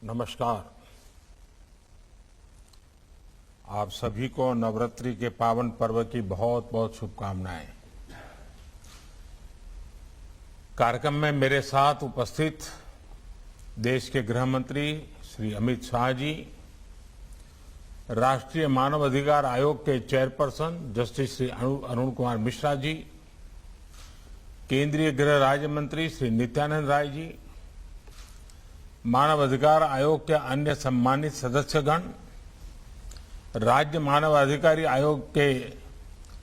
नमस्कार। आप सभी को नवरात्रि के पावन पर्व की बहुत बहुत शुभकामनाएं। कार्यक्रम में मेरे साथ उपस्थित देश के गृह मंत्री श्री अमित शाह जी, राष्ट्रीय मानव अधिकार आयोग के चेयरपर्सन जस्टिस श्री अरुण कुमार मिश्रा जी, केंद्रीय गृह राज्य मंत्री श्री नित्यानंद राय जी, मानव अधिकार आयोग के अन्य सम्मानित सदस्यगण, राज्य मानव अधिकारी आयोग के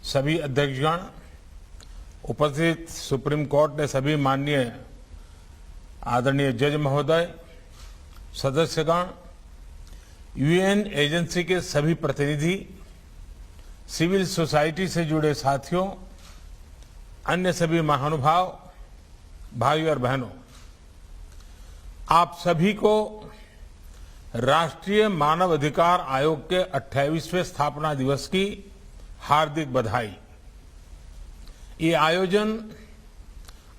सभी अध्यक्षगण, उपस्थित सुप्रीम कोर्ट के सभी माननीय आदरणीय जज महोदय, सदस्यगण, यूएन एजेंसी के सभी प्रतिनिधि, सिविल सोसाइटी से जुड़े साथियों, अन्य सभी महानुभाव, भाई और बहनों, आप सभी को राष्ट्रीय मानव अधिकार आयोग के 28वें स्थापना दिवस की हार्दिक बधाई। ये आयोजन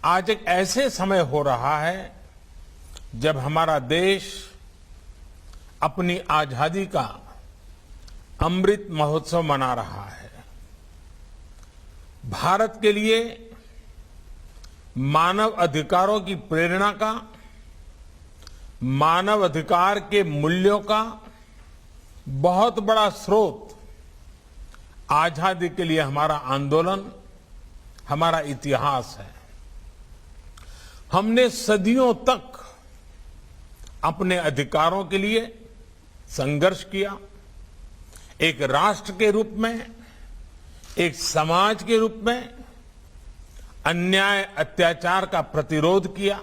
आज एक ऐसे समय हो रहा है जब हमारा देश अपनी आजादी का अमृत महोत्सव मना रहा है। भारत के लिए मानव अधिकारों की प्रेरणा का, मानव अधिकार के मूल्यों का बहुत बड़ा स्रोत आजादी के लिए हमारा आंदोलन, हमारा इतिहास है। हमने सदियों तक अपने अधिकारों के लिए संघर्ष किया। एक राष्ट्र के रूप में, एक समाज के रूप में अन्याय अत्याचार का प्रतिरोध किया।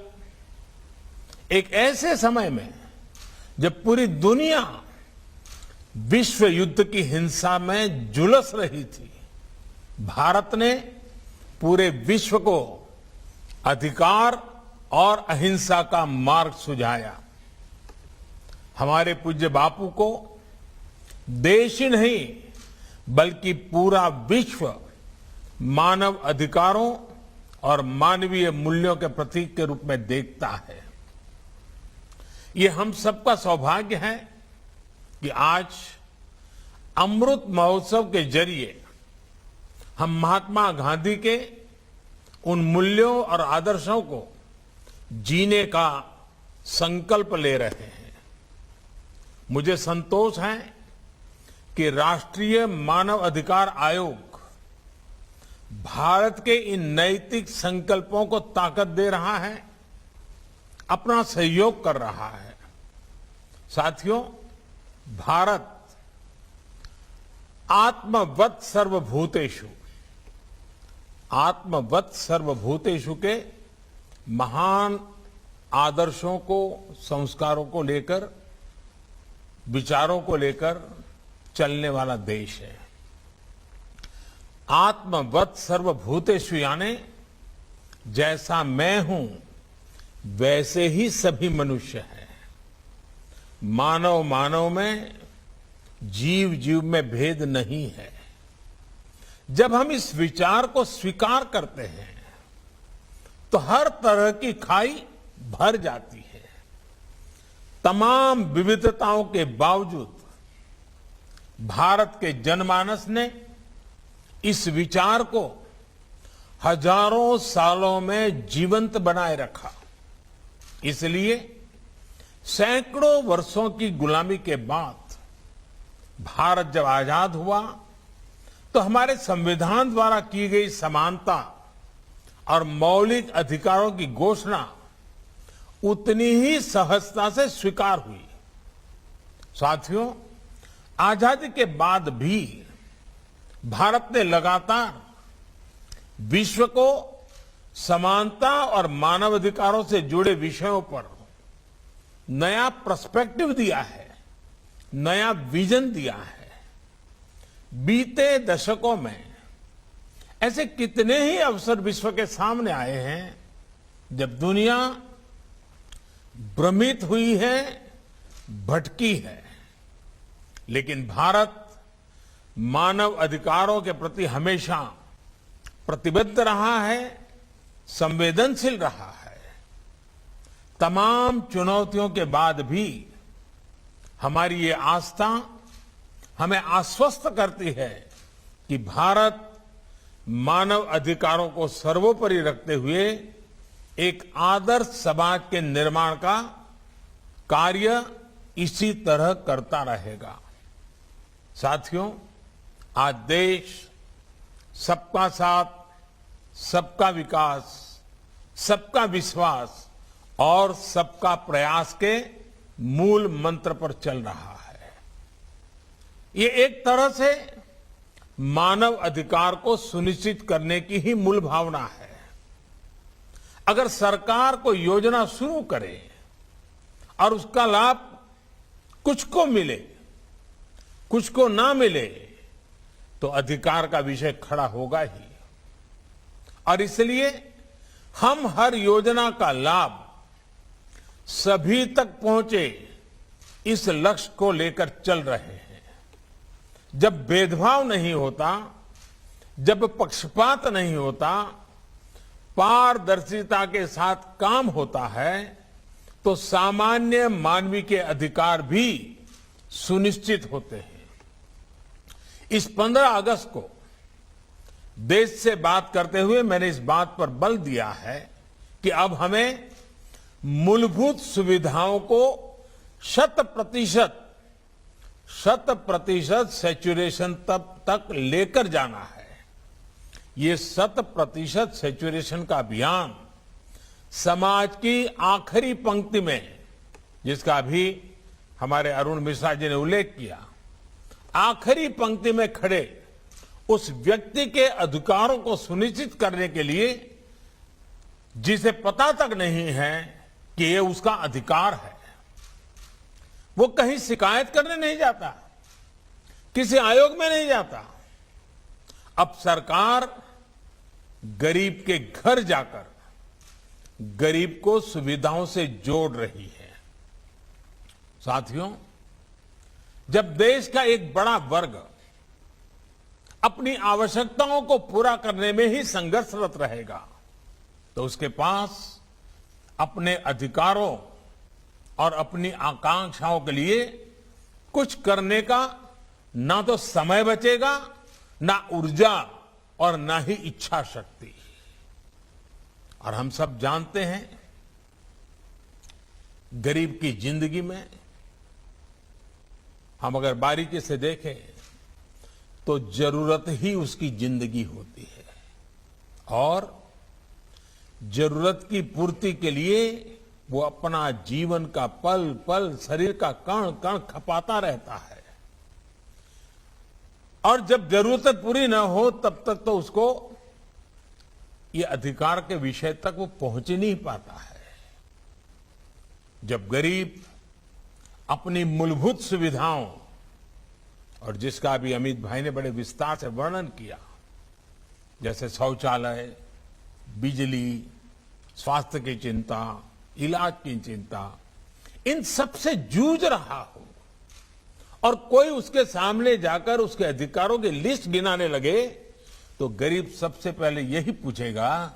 एक ऐसे समय में जब पूरी दुनिया विश्व युद्ध की हिंसा में झुलस रही थी, भारत ने पूरे विश्व को अधिकार और अहिंसा का मार्ग सुझाया। हमारे पूज्य बापू को देश ही नहीं बल्कि पूरा विश्व मानव अधिकारों और मानवीय मूल्यों के प्रतीक के रूप में देखता है। ये हम सबका सौभाग्य है कि आज अमृत महोत्सव के जरिए हम महात्मा गांधी के उन मूल्यों और आदर्शों को जीने का संकल्प ले रहे हैं। मुझे संतोष है कि राष्ट्रीय मानव अधिकार आयोग भारत के इन नैतिक संकल्पों को ताकत दे रहा है, अपना सहयोग कर रहा है। साथियों, भारत आत्मवत् सर्वभूतेषु के महान आदर्शों को, संस्कारों को लेकर, विचारों को लेकर चलने वाला देश है। आत्मवत् सर्वभूतेषु यानी जैसा मैं हूं वैसे ही सभी मनुष्य हैं। मानव मानव में, जीव जीव में भेद नहीं है। जब हम इस विचार को स्वीकार करते हैं तो हर तरह की खाई भर जाती है। तमाम विविधताओं के बावजूद भारत के जनमानस ने इस विचार को हजारों सालों में जीवंत बनाए रखा। इसलिए सैकड़ों वर्षों की गुलामी के बाद भारत जब आजाद हुआ तो हमारे संविधान द्वारा की गई समानता और मौलिक अधिकारों की घोषणा उतनी ही सहजता से स्वीकार हुई। साथियों, आजादी के बाद भी भारत ने लगातार विश्व को समानता और मानवाधिकारों से जुड़े विषयों पर नया पर्सपेक्टिव दिया है, नया विजन दिया है। बीते दशकों में ऐसे कितने ही अवसर विश्व के सामने आए हैं जब दुनिया भ्रमित हुई है, भटकी है, लेकिन भारत मानव अधिकारों के प्रति हमेशा प्रतिबद्ध रहा है, संवेदनशील रहा है। तमाम चुनौतियों के बाद भी हमारी ये आस्था हमें आश्वस्त करती है कि भारत मानव अधिकारों को सर्वोपरि रखते हुए एक आदर्श समाज के निर्माण का कार्य इसी तरह करता रहेगा। साथियों, आज देश सबका साथ, सबका विकास, सबका विश्वास और सबका प्रयास के मूल मंत्र पर चल रहा है। ये एक तरह से मानव अधिकार को सुनिश्चित करने की ही मूल भावना है। अगर सरकार कोई योजना शुरू करे और उसका लाभ कुछ को मिले, कुछ को ना मिले, तो अधिकार का विषय खड़ा होगा ही। और इसलिए हम हर योजना का लाभ सभी तक पहुंचे, इस लक्ष्य को लेकर चल रहे हैं। जब भेदभाव नहीं होता, जब पक्षपात नहीं होता, पारदर्शिता के साथ काम होता है, तो सामान्य मानवीय के अधिकार भी सुनिश्चित होते हैं। इस 15 अगस्त को देश से बात करते हुए मैंने इस बात पर बल दिया है कि अब हमें मूलभूत सुविधाओं को 100% सैचुरेशन तक लेकर जाना है। ये 100% सैचुरेशन का अभियान समाज की आखिरी पंक्ति में, जिसका अभी हमारे अरुण मिश्रा जी ने उल्लेख किया, आखिरी पंक्ति में खड़े उस व्यक्ति के अधिकारों को सुनिश्चित करने के लिए जिसे पता तक नहीं है कि ये उसका अधिकार है, वो कहीं शिकायत करने नहीं जाता, किसी आयोग में नहीं जाता। अब सरकार गरीब के घर जाकर गरीब को सुविधाओं से जोड़ रही है। साथियों, जब देश का एक बड़ा वर्ग अपनी आवश्यकताओं को पूरा करने में ही संघर्षरत रहेगा, तो उसके पास अपने अधिकारों और अपनी आकांक्षाओं के लिए कुछ करने का ना तो समय बचेगा, ना ऊर्जा और ना ही इच्छा शक्ति। और हम सब जानते हैं, गरीब की जिंदगी में हम अगर बारीकी से देखें तो जरूरत ही उसकी जिंदगी होती है, और जरूरत की पूर्ति के लिए वो अपना जीवन का पल पल, शरीर का कण कण खपाता रहता है। और जब जरूरत पूरी ना हो तब तक तो उसको ये अधिकार के विषय तक वो पहुंच ही नहीं पाता है। जब गरीब अपनी मूलभूत सुविधाओं, और जिसका भी अमित भाई ने बड़े विस्तार से वर्णन किया, जैसे शौचालय, बिजली, स्वास्थ्य की चिंता, इलाज की चिंता, इन सब से जूझ रहा हो और कोई उसके सामने जाकर उसके अधिकारों की लिस्ट गिनाने लगे, तो गरीब सबसे पहले यही पूछेगा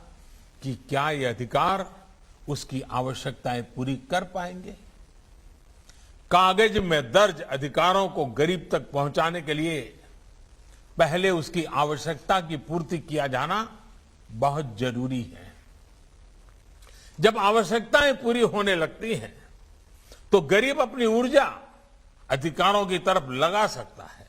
कि क्या ये अधिकार उसकी आवश्यकताएं पूरी कर पाएंगे। कागज में दर्ज अधिकारों को गरीब तक पहुंचाने के लिए पहले उसकी आवश्यकता की पूर्ति किया जाना बहुत जरूरी है। जब आवश्यकताएं पूरी होने लगती हैं, तो गरीब अपनी ऊर्जा अधिकारों की तरफ लगा सकता है।